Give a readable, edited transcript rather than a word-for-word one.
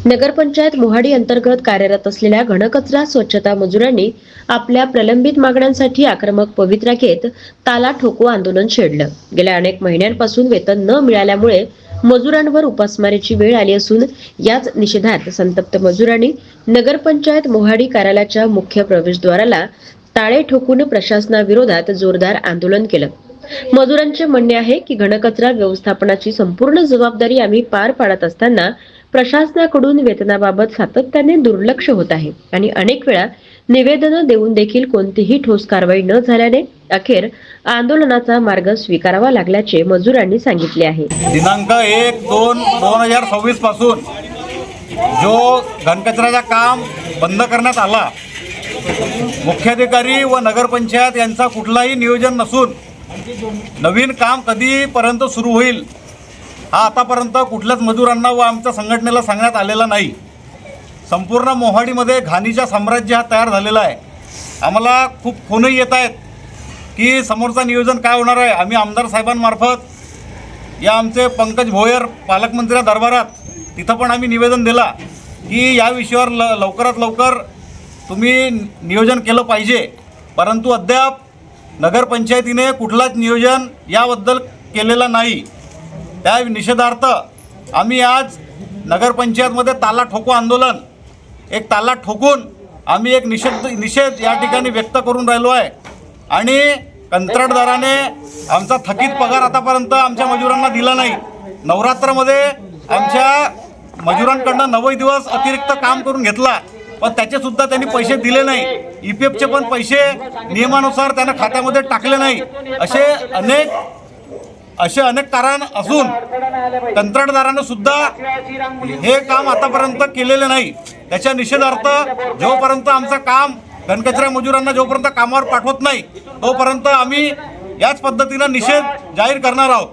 नगरपंचायत मोहाडी अंतर्गत कार्यरत असलेल्या घनकचरा स्वच्छता मजुरांनी आपल्या प्रलंबित मागण्यांसाठी आक्रमक पवित्रा घेत ताला ठोको आंदोलन छेडलं। गेल्या अनेक महिन्यांपासून वेतन न मिळाल्यामुळे मजुरांवर उपासमारीची वेळ आली असून याच निषेधार्थ संतप्त मजुरांनी नगरपंचायत मोहाडी कार्यालयाच्या मुख्य प्रवेशद्वाराला टाळे ठोकून प्रशासनाविरोधात जोरदार आंदोलन केलं। मजुरांचे म्हणणे आहे की घनकचरा व्यवस्थापनाची संपूर्ण जबाबदारी आम्ही पार पाडत असताना प्रशासनाकडून वेतनाबाबत सातत्याने दुर्लक्ष होत आहे आणि अनेक वेळा निवेदनं देऊन देखील कोणतीही ठोस कारवाई न झाल्याने अखेर आंदोलनाचा मार्ग स्वीकारावा लागल्याचे मजुरांनी सांगितले आहे। दिनांक 1/2/2026 पासून जो घनकचऱ्याचा काम बंद करण्यात आला, मुख्याधिकारी व नगरपंचायत यांचा कुठलाही नियोजन नसून नवीन काम कधीपर्यंत सुरू होईल हा आतापर्यंत कुठल्याच मजुरांना व आमच्या संघटनेला सांगण्यात आलेला नाही। संपूर्ण मोहाडीमध्ये घाणीचा साम्राज्य हा तयार झालेला आहे। आम्हाला खूप फोनही येत आहेत की समोरचं नियोजन काय होणार आहे। आम्ही आमदार साहेबांमार्फत या आमचे पंकज भोयर पालकमंत्री दरबारात तिथं पण आम्ही निवेदन दिला की या विषयावर लवकरात लवकर तुम्ही नियोजन केलं पाहिजे, परंतु अद्याप नगरपंचायतीने कुठलाच नियोजन याबद्दल केलेलं नाही। त्या निषेधार्थ आम्ही आज नगरपंचायतमध्ये ताला ठोको आंदोलन एक ताला ठोकून आम्ही एक निषेध या ठिकाणी व्यक्त करून राहिलो आहे। आणि कंत्राटदाराने आमचा थकीत पगार आतापर्यंत आमच्या मजुरांना दिला नाही। नवरात्रामध्ये आमच्या मजुरांकडनं 90 दिवस अतिरिक्त काम करून घेतला, पण त्याचे सुद्धा त्यांनी पैसे दिले नाही। EPFचे पण पैसे नियमानुसार त्यांना खात्यामध्ये टाकले नाही। असे अनेक कारण असून कंत्राटदाराने सुद्धा हे काम आतापर्यंत केलेले नाही। त्याच्या निषेधार्थ जोपर्यंत आमचं काम घनकचरा मजुरांना जोपर्यंत कामावर पाठवत नाही तोपर्यंत आम्ही याच पद्धतीनं निषेध जाहीर करणार आहोत।